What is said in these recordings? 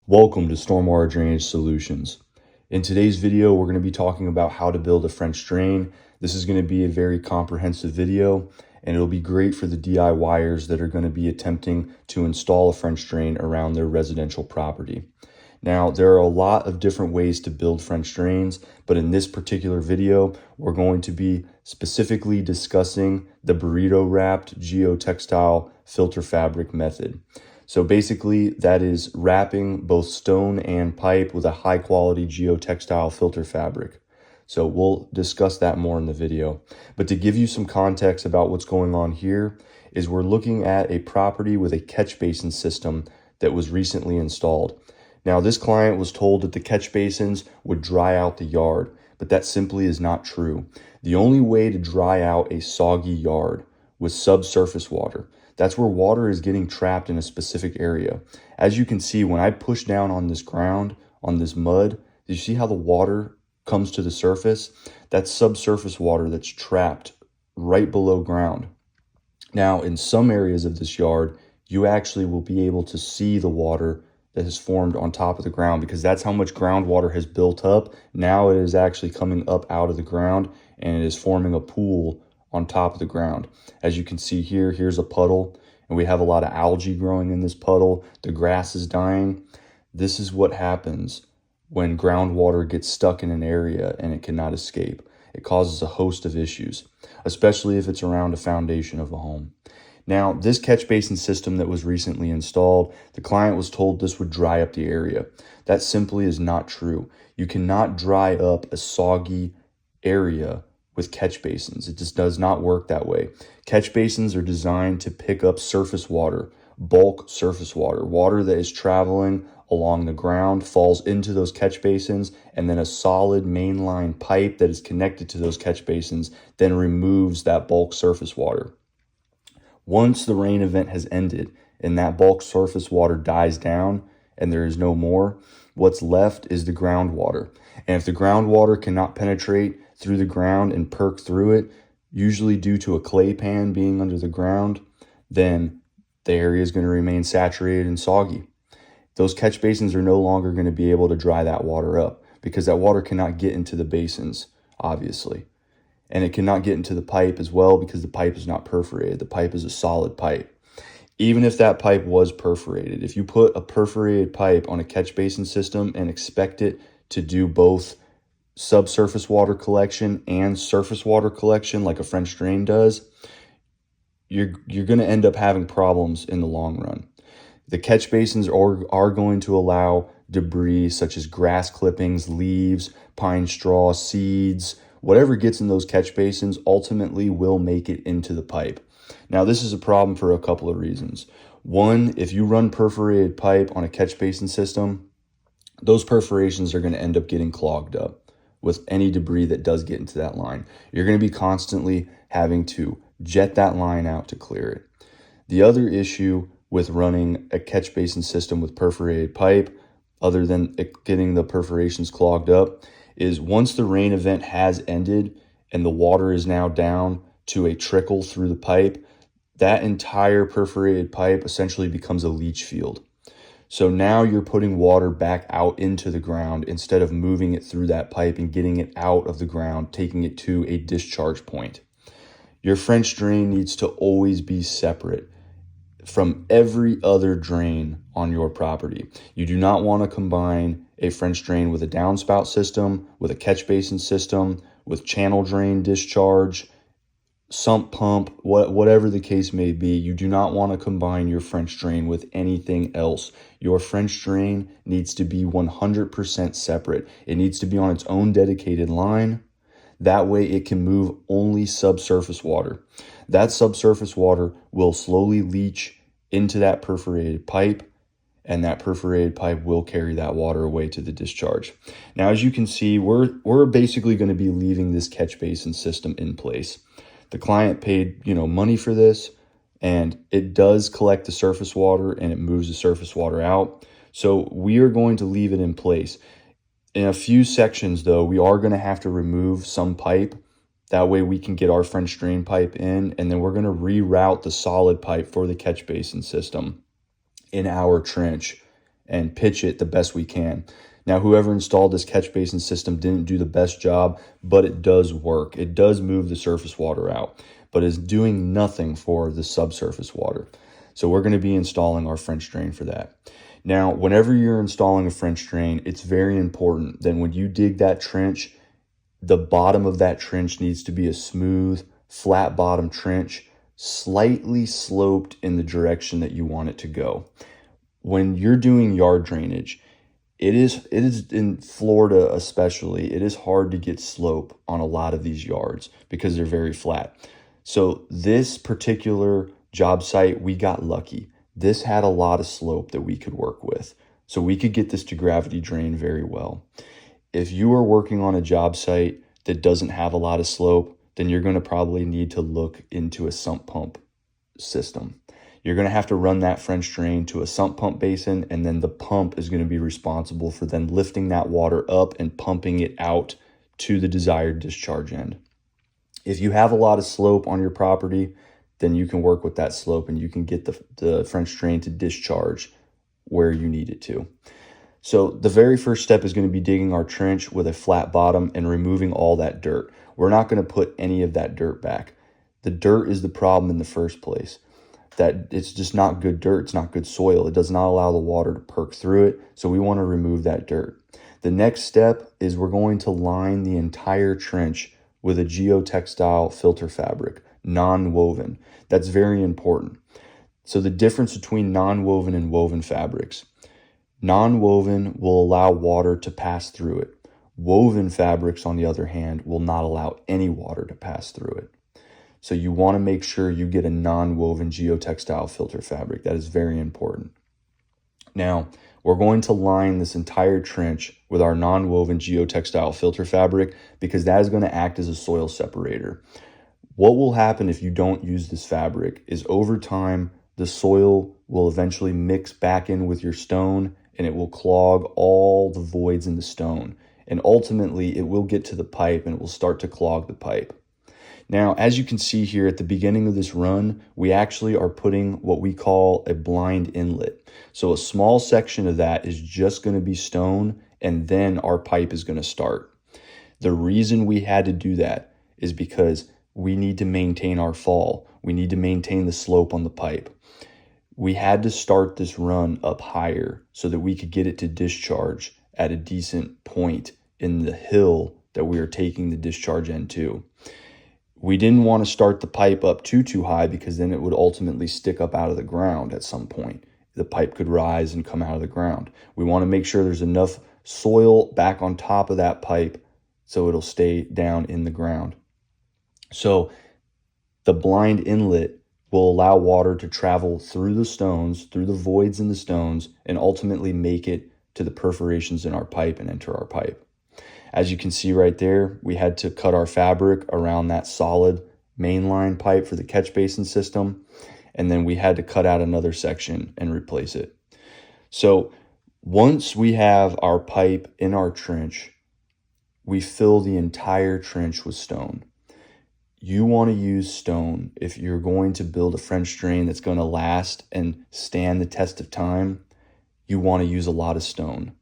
Welcome to Stormwater Drainage Solutions. In today's video, we're going to be talking about how to build a French drain. This is going to be a very comprehensive video, and it'll be great for the DIYers that are going to be attempting to install a French drain around their residential property. Now, there are a lot of different ways to build French drains, but in this particular video, we're going to be specifically discussing the burrito wrapped geotextile filter fabric method. So basically, that is wrapping both stone and pipe with a high quality geotextile filter fabric. So we'll discuss that more in the video. But to give you some context about what's going on here is we're looking at a property with a catch basin system that was recently installed. Now, this client was told that the catch basins would dry out the yard, but that simply is not true. The only way to dry out a soggy yard was subsurface water. That's where water is getting trapped in a specific area. As you can see, when I push down on this ground, on this mud, do you see how the water comes to the surface? That's subsurface water that's trapped right below ground. Now, in some areas of this yard, you actually will be able to see the water that has formed on top of the ground because that's how much groundwater has built up. Now it is actually coming up out of the ground and it is forming a pool on top of the ground. As you can see here, here's a puddle and we have a lot of algae growing in this puddle. The grass is dying. This is what happens when groundwater gets stuck in an area and it cannot escape. It causes a host of issues, especially if it's around a foundation of a home. Now, this catch basin system that was recently installed, the client was told this would dry up the area. That simply is not true. You cannot dry up a soggy area with catch basins. It just does not work that way. Catch basins are designed to pick up surface water, bulk surface water, water that is traveling along the ground, falls into those catch basins, and then a solid mainline pipe that is connected to those catch basins then removes that bulk surface water. Once the rain event has ended and that bulk surface water dies down and there is no more, what's left is the groundwater. And if the groundwater cannot penetrate through the ground and perk through it, usually due to a clay pan being under the ground, then the area is going to remain saturated and soggy. Those catch basins are no longer going to be able to dry that water up because that water cannot get into the basins, obviously. And it cannot get into the pipe as well because the pipe is not perforated. The pipe is a solid pipe. Even if that pipe was perforated, if you put a perforated pipe on a catch basin system and expect it to do both subsurface water collection and surface water collection like a French drain does, you're going to end up having problems in the long run. The catch basins are going to allow debris such as grass clippings, leaves, pine straw, seeds, whatever gets in those catch basins ultimately will make it into the pipe. Now, this is a problem for a couple of reasons. One, if you run perforated pipe on a catch basin system, those perforations are going to end up getting clogged up with any debris that does get into that line. You're going to be constantly having to jet that line out to clear it. The other issue with running a catch basin system with perforated pipe, other than it getting the perforations clogged up, is once the rain event has ended and the water is now down to a trickle through the pipe, that entire perforated pipe essentially becomes a leach field. So now you're putting water back out into the ground instead of moving it through that pipe and getting it out of the ground, taking it to a discharge point. Your French drain needs to always be separate from every other drain on your property. You do not want to combine a French drain with a downspout system, with a catch basin system, with channel drain discharge, sump pump, whatever the case may be. You do not want to combine your French drain with anything else. Your French drain needs to be 100% separate. It needs to be on its own dedicated line. That way it can move only subsurface water. That subsurface water will slowly leach into that perforated pipe, and that perforated pipe will carry that water away to the discharge. Now, as you can see, we're basically going to be leaving this catch basin system in place. The client paid, money for this, and it does collect the surface water and it moves the surface water out. So we are going to leave it in place. In a few sections, though, we are going to have to remove some pipe. That way we can get our French drain pipe in, and then we're going to reroute the solid pipe for the catch basin system in our trench and pitch it the best we can. Now, whoever installed this catch basin system didn't do the best job, but it does work. It does move the surface water out, but is doing nothing for the subsurface water. So we're going to be installing our French drain for that. Now, whenever you're installing a French drain, it's very important that when you dig that trench, the bottom of that trench needs to be a smooth, flat bottom trench, slightly sloped in the direction that you want it to go. When you're doing yard drainage, it is in Florida especially, it is hard to get slope on a lot of these yards because they're very flat. So this particular job site, we got lucky. This had a lot of slope that we could work with. So we could get this to gravity drain very well. If you are working on a job site that doesn't have a lot of slope, then you're going to probably need to look into a sump pump system. You're going to have to run that French drain to a sump pump basin, and then the pump is going to be responsible for then lifting that water up and pumping it out to the desired discharge end. If you have a lot of slope on your property, then you can work with that slope and you can get the French drain to discharge where you need it to. So the very first step is going to be digging our trench with a flat bottom and removing all that dirt. We're not going to put any of that dirt back. The dirt is the problem in the first place. That it's just not good dirt. It's not good soil. It does not allow the water to perk through it. So we want to remove that dirt. The next step is we're going to line the entire trench with a geotextile filter fabric, non-woven. That's very important. So the difference between non-woven and woven fabrics. Non-woven will allow water to pass through it. Woven fabrics, on the other hand, will not allow any water to pass through it. So you want to make sure you get a non-woven geotextile filter fabric. That is very important. Now, we're going to line this entire trench with our non-woven geotextile filter fabric because that is going to act as a soil separator. What will happen if you don't use this fabric is over time, the soil will eventually mix back in with your stone and it will clog all the voids in the stone. And ultimately, it will get to the pipe and it will start to clog the pipe. Now, as you can see here at the beginning of this run, we actually are putting what we call a blind inlet. So a small section of that is just going to be stone, and then our pipe is going to start. The reason we had to do that is because we need to maintain our fall. We need to maintain the slope on the pipe. We had to start this run up higher so that we could get it to discharge at a decent point in the hill that we are taking the discharge end to. We didn't want to start the pipe up too high because then it would ultimately stick up out of the ground at some point. The pipe could rise and come out of the ground. We want to make sure there's enough soil back on top of that pipe so it'll stay down in the ground. So the blind inlet will allow water to travel through the stones, through the voids in the stones, and ultimately make it to the perforations in our pipe and enter our pipe. As you can see right there, we had to cut our fabric around that solid mainline pipe for the catch basin system, and then we had to cut out another section and replace it. So once we have our pipe in our trench, we fill the entire trench with stone. You want to use stone if you're going to build a French drain that's going to last and stand the test of time. You want to use a lot of stone.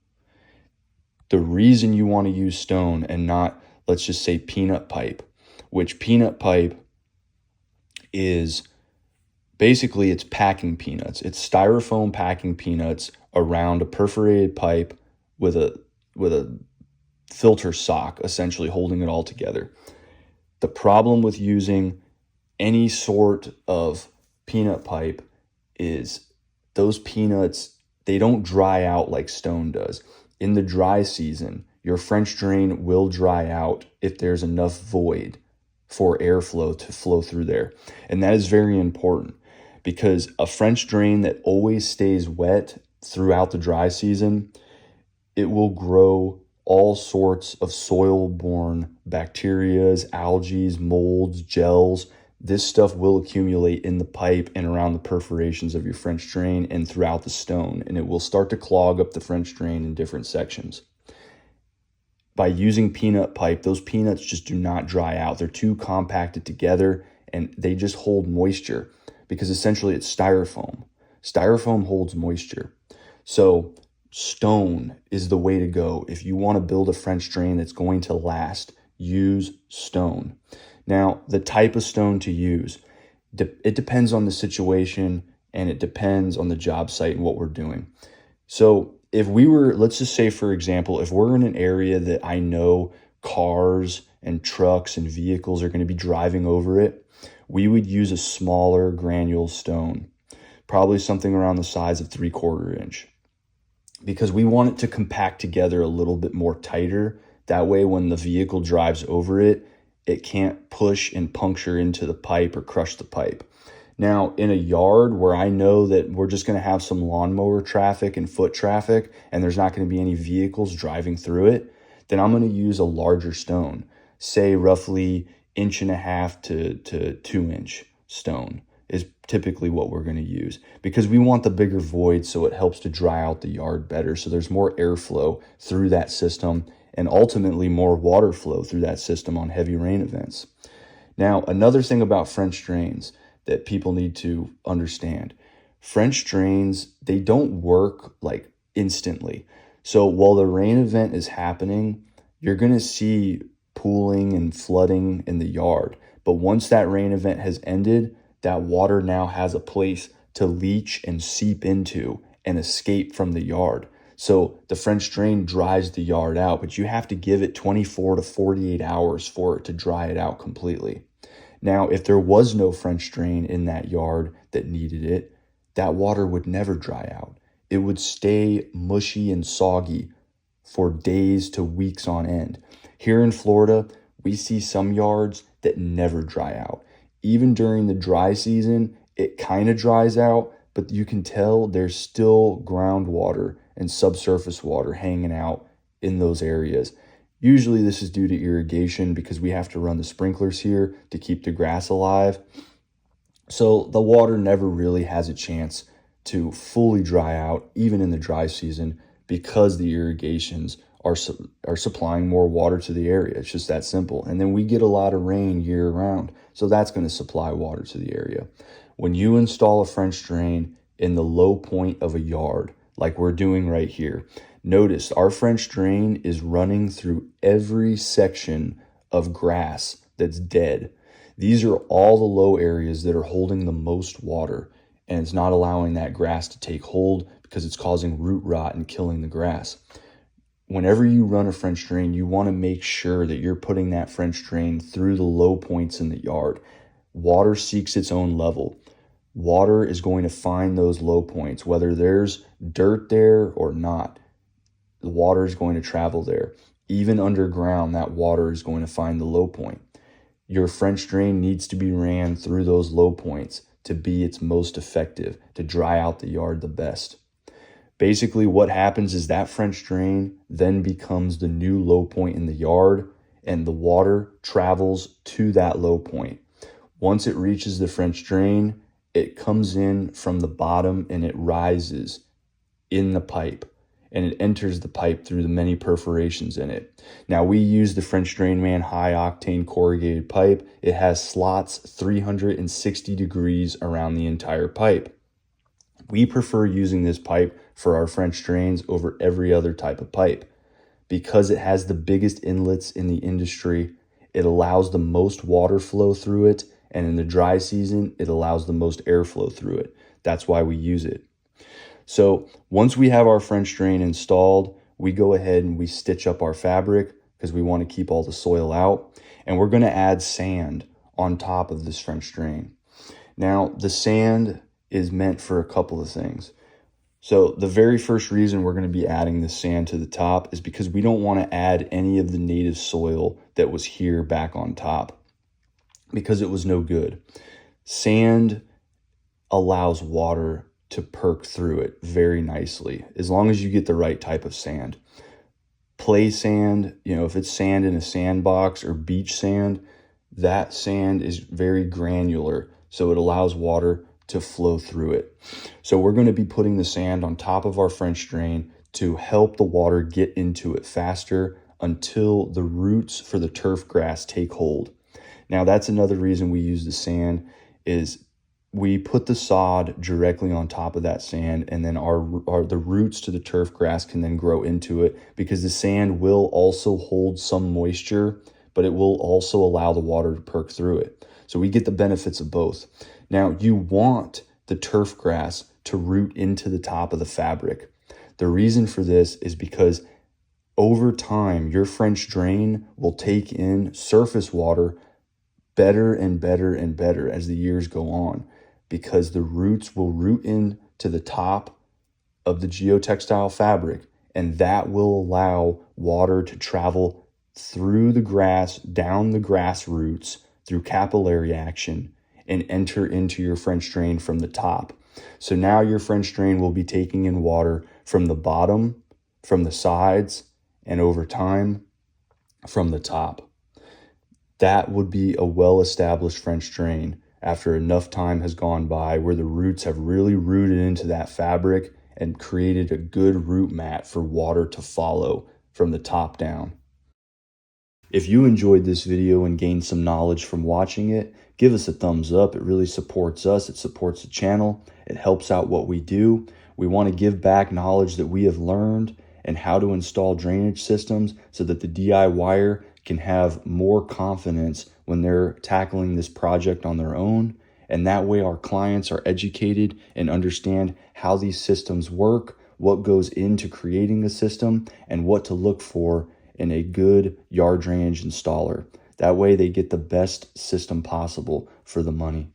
The reason you want to use stone and not, let's just say, peanut pipe, which peanut pipe is basically it's packing peanuts. It's styrofoam packing peanuts around a perforated pipe with a filter sock, essentially holding it all together. The problem with using any sort of peanut pipe is those peanuts, they don't dry out like stone does. In the dry season, your French drain will dry out if there's enough void for airflow to flow through there. And that is very important because a French drain that always stays wet throughout the dry season, it will grow all sorts of soil-borne bacterias, algae, molds, gels. This stuff will accumulate in the pipe and around the perforations of your French drain and throughout the stone, and it will start to clog up the French drain in different sections. By using peanut pipe, those peanuts just do not dry out. They're too compacted together and they just hold moisture because essentially it's styrofoam. Styrofoam holds moisture. So Stone is the way to go. If you want to build a French drain that's going to last, use stone. Now, the type of stone to use, it depends on the situation and it depends on the job site and what we're doing. So if we were, let's just say, for example, if we're in an area that I know cars and trucks and vehicles are going to be driving over it, we would use a smaller granule stone, probably something around the size of 3/4 inch, because we want it to compact together a little bit more tighter. That way, when the vehicle drives over it, it can't push and puncture into the pipe or crush the pipe. Now, in a yard where I know that we're just going to have some lawnmower traffic and foot traffic, and there's not going to be any vehicles driving through it, then I'm going to use a larger stone, say roughly 1.5 to 2 inch stone is typically what we're going to use, because we want the bigger void so it helps to dry out the yard better. So there's more airflow through that system and ultimately more water flow through that system on heavy rain events. Now, another thing about French drains that people need to understand, French drains, they don't work like instantly. So while the rain event is happening, you're going to see pooling and flooding in the yard. But once that rain event has ended, that water now has a place to leach and seep into and escape from the yard. So the French drain dries the yard out, but you have to give it 24 to 48 hours for it to dry it out completely. Now, if there was no French drain in that yard that needed it, that water would never dry out. It would stay mushy and soggy for days to weeks on end. Here in Florida, we see some yards that never dry out. Even during the dry season, it kind of dries out, but you can tell there's still groundwater and subsurface water hanging out in those areas. Usually this is due to irrigation because we have to run the sprinklers here to keep the grass alive. So the water never really has a chance to fully dry out, even in the dry season, because the irrigations are supplying more water to the area. It's just that simple. And then we get a lot of rain year round, so that's going to supply water to the area. When you install a French drain in the low point of a yard, like we're doing right here, notice our French drain is running through every section of grass that's dead. These are all the low areas that are holding the most water, and it's not allowing that grass to take hold because it's causing root rot and killing the grass. Whenever you run a French drain, you want to make sure that you're putting that French drain through the low points in the yard. Water seeks its own level. Water is going to find those low points, whether there's dirt there or not. The water is going to travel there. Even underground, that water is going to find the low point. Your French drain needs to be ran through those low points to be its most effective, to dry out the yard the best. Basically, what happens is that French drain then becomes the new low point in the yard, and the water travels to that low point. Once it reaches the French drain, it comes in from the bottom and it rises in the pipe, and it enters the pipe through the many perforations in it. Now, we use the French Drain Man high octane corrugated pipe. It has slots 360 degrees around the entire pipe. We prefer using this pipe for our French drains over every other type of pipe because it has the biggest inlets in the industry. It allows the most water flow through it, and in the dry season, it allows the most airflow through it. That's why we use it. So once we have our French drain installed, we go ahead and we stitch up our fabric because we want to keep all the soil out, and we're going to add sand on top of this French drain. Now, the sand is meant for a couple of things. So the very first reason we're going to be adding the sand to the top is because we don't want to add any of the native soil that was here back on top because it was no good. Sand allows water to perk through it very nicely as long as you get the right type of sand. Play sand, if it's sand in a sandbox or beach sand, that sand is very granular, so it allows water to flow through it. So we're going to be putting the sand on top of our French drain to help the water get into it faster until the roots for the turf grass take hold. Now, that's another reason we use the sand is we put the sod directly on top of that sand, and then the roots to the turf grass can then grow into it, because the sand will also hold some moisture, but it will also allow the water to perk through it. So we get the benefits of both. Now, you want the turf grass to root into the top of the fabric. The reason for this is because over time, your French drain will take in surface water better and better and better as the years go on, because the roots will root in to the top of the geotextile fabric, and that will allow water to travel through the grass, down the grass roots, through capillary action, and enter into your French drain from the top. So now your French drain will be taking in water from the bottom, from the sides, and over time, from the top. That would be a well-established French drain after enough time has gone by, where the roots have really rooted into that fabric and created a good root mat for water to follow from the top down. If you enjoyed this video and gained some knowledge from watching it, give us a thumbs up. It really supports us. It supports the channel. It helps out what we do. We want to give back knowledge that we have learned and how to install drainage systems, so that the DIYer can have more confidence when they're tackling this project on their own. And that way our clients are educated and understand how these systems work, what goes into creating a system, and what to look for in a good yard drainage installer. That way they get the best system possible for the money.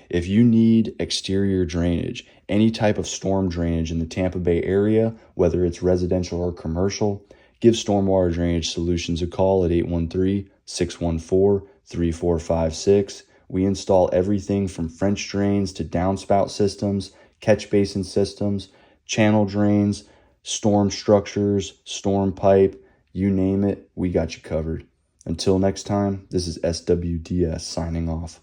If you need exterior drainage, any type of storm drainage in the Tampa Bay area, whether it's residential or commercial, give Stormwater Drainage Solutions a call at 813-614-3456. We install everything from French drains to downspout systems, catch basin systems, channel drains, storm structures, storm pipe, you name it, we got you covered. Until next time, this is SWDS signing off.